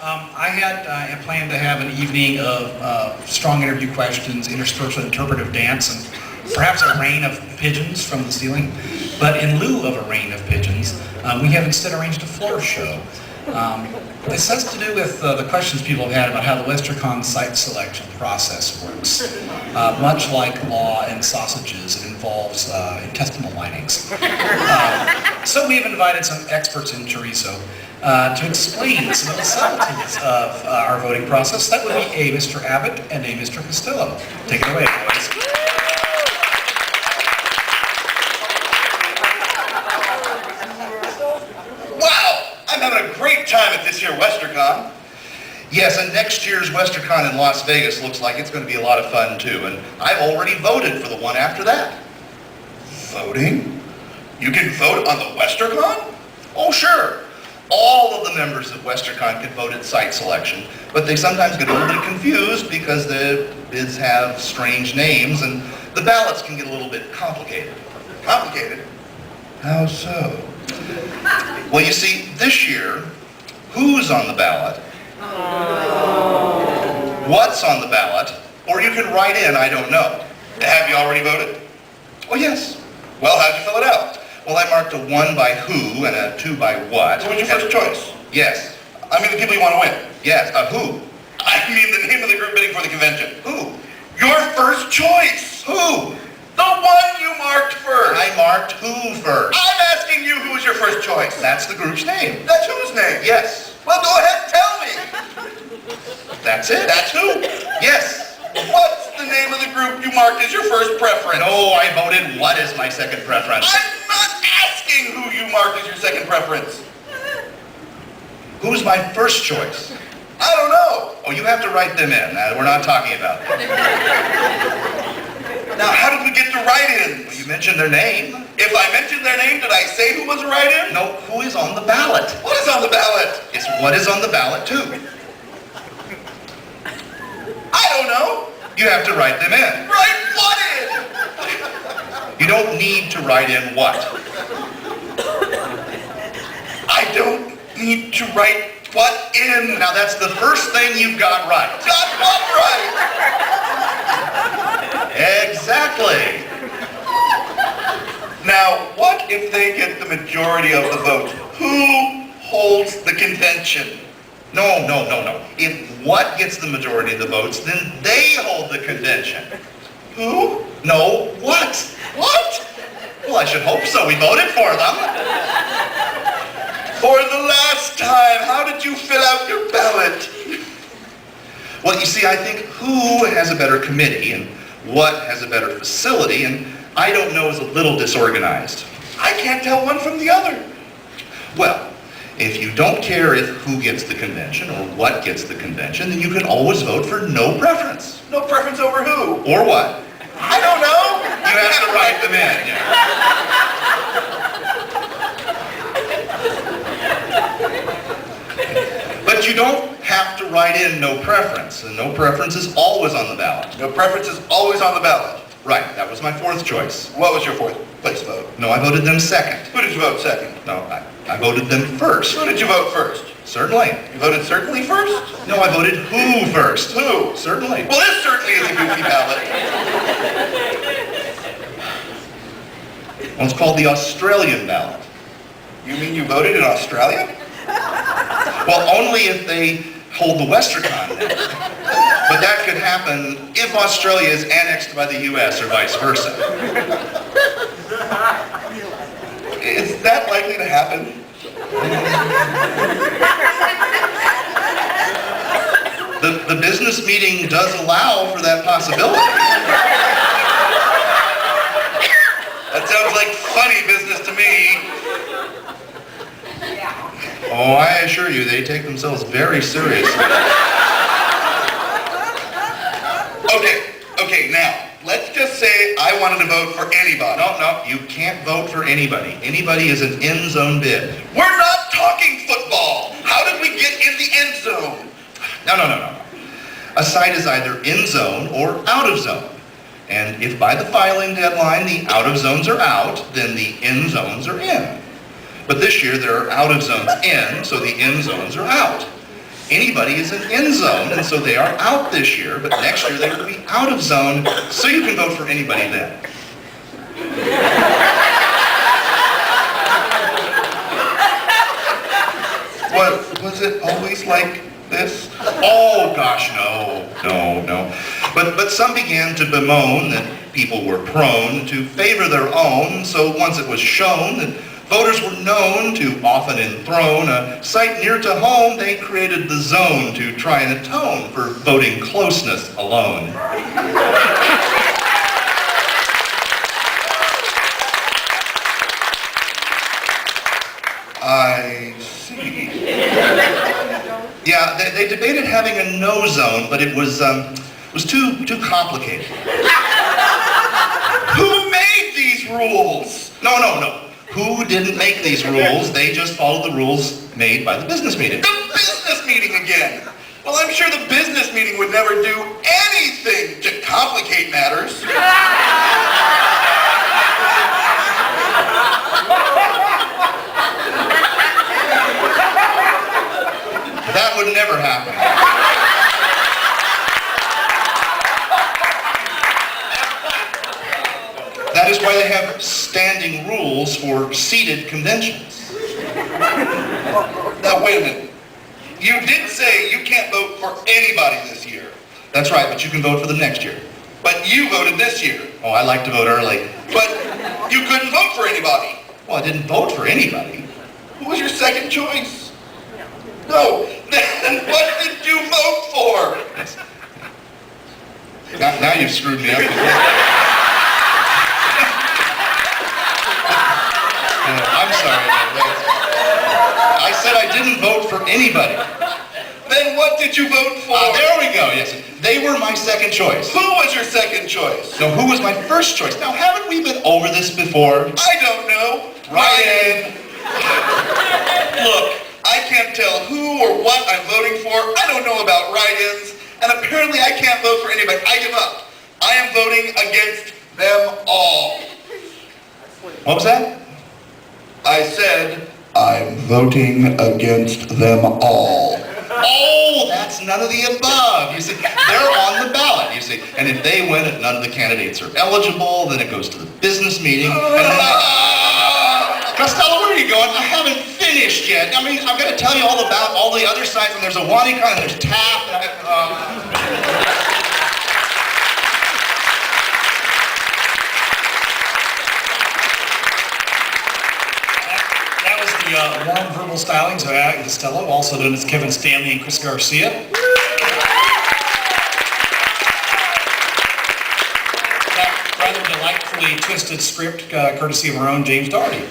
I had planned to have an evening of strong interview questions, interspersed with interpretive dance, and perhaps a rain of pigeons from the ceiling. But in lieu of a rain of pigeons, we have instead arranged a floor show. This has to do with the questions people have had about how the Westercon Site Selection process works. Much like law and sausages, it involves intestinal linings. So we've invited some experts in chorizo to explain some of the subtleties of our voting process. That would be a Mr. Abbott and a Mr. Costello. Take it away, boys. I'm having a great time at this year's Westercon. Yes, and next year's Westercon in Las Vegas looks like it's going to be a lot of fun too, and I've already voted for the one after that. Voting? You can vote on the Westercon? Oh, sure. All of the members of Westercon can vote at site selection, but they sometimes get a little bit confused because the bids have strange names and the ballots can get a little bit complicated. Complicated? How so? Well, you see, this year, who's on the ballot, what's on the ballot, or you can write in, I don't know. Have you already voted? Oh, yes. Well, how'd you fill it out? Well, I marked a 1 by who and a 2 by what. What was your first choice? Yes. I mean the people you want to win. Yes, who? I mean the name of the group bidding for the convention. Who? Your first choice. Who? The one you marked first. I marked who first. I'm asking you who was your first choice. That's the group's name. That's whose name? Yes. Well, go ahead and tell me. That's it. That's who? Yes. What's the name of the group you marked as your first preference? No, I voted what is my second preference. I'm not asking who you marked as your second preference. Who's my first choice? I don't know. Oh, you have to write them in. We're not talking about that. Now, how did we get to write-ins? Well, you mentioned their name. If I mentioned their name, did I say who was a write-in? No, who is on the ballot? What is on the ballot? It's what is on the ballot, too. I don't know. You have to write them in. Write what in? You don't need to write in what. I don't need to write what in. Now, that's the first thing you've got right. Got what right? Exactly. Now, what if they get the majority of the vote? Who holds the convention? No. If what gets the majority of the votes, then they hold the convention. Who? No, what? What? Well, I should hope so. We voted for them. For the last time, how did you fill out your ballot? Well, you see, I think who has a better committee and what has a better facility, and I don't know is a little disorganized. I can't tell one from the other. Well, if you don't care if who gets the convention or what gets the convention, then you can always vote for no preference. No preference over who? Or what? I don't know. You have to write them in. But you don't have to write in no preference, and no preference is always on the ballot. No preference is always on the ballot. Right, that was my fourth choice. What was your fourth place vote? No, I voted them second. Who did you vote second? No, I voted them first. Who did you vote first? Certainly. You voted certainly first? No, I voted who first. Who? Certainly. Well, this certainly is a goofy ballot. Well, it's called the Australian ballot. You mean you voted in Australia? Well, only if they hold the Westercon then. But that could happen if Australia is annexed by the U.S. or vice versa. Is that likely to happen? The business meeting does allow for that possibility. That sounds like funny business to me. Oh, I assure you, they take themselves very seriously. Okay, now, let's just say I wanted to vote for anybody. No, you can't vote for anybody. Anybody is an end zone bid. We're not talking football. How did we get in the end zone? No. A site is either in zone or out of zone. And if by the filing deadline the out of zones are out, then the in zones are in. But this year there are out of zones in, so the in zones are out. anybody is an in zone, and so they are out this year, but next year they will be out of zone, so you can vote for anybody then. What, was it always like this? Oh gosh, no. But some began to bemoan that people were prone to favor their own, so once it was shown that voters were known to often enthrone a site near to home, they created the zone to try and atone for voting closeness alone. I see. Yeah, they debated having a no zone, but it was too complicated. Who made these rules? No. Who didn't make these rules? They just followed the rules made by the business meeting. The business meeting again! Well, I'm sure the business meeting would never do anything to complicate matters. That would never happen. That is why they have standing rules for seated conventions. Now, wait a minute. You did say you can't vote for anybody this year. That's right, but you can vote for the next year. But you voted this year. Oh, I like to vote early. But you couldn't vote for anybody. Well, I didn't vote for anybody. Who was your second choice? No. Then what did you vote for? Now you've screwed me up. I'm sorry. I said I didn't vote for anybody. Then what did you vote for? There we go, yes. They were my second choice. Who was your second choice? No, who was my first choice? Now, haven't we been over this before? I don't know. Ryan. Look, I can't tell who or what I'm voting for. I don't know about write-ins. And apparently I can't vote for anybody. I give up. I am voting against them all. What was that? I said, I'm voting against them all. Oh, that's none of the above. You see, they're on the ballot, you see. And if they win and none of the candidates are eligible, then it goes to the business meeting. Costello, where are you going? I haven't finished yet. I mean, I'm going to tell you all about all the other sites, and there's a Wanika, and there's TAP, and warm verbal stylings of Abbott Costello, also known as Kevin Stanley and Chris Garcia. That rather delightfully twisted script, courtesy of our own James Daugherty.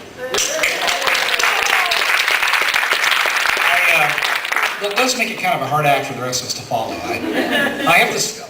That does make it kind of a hard act for the rest of us to follow. I have this.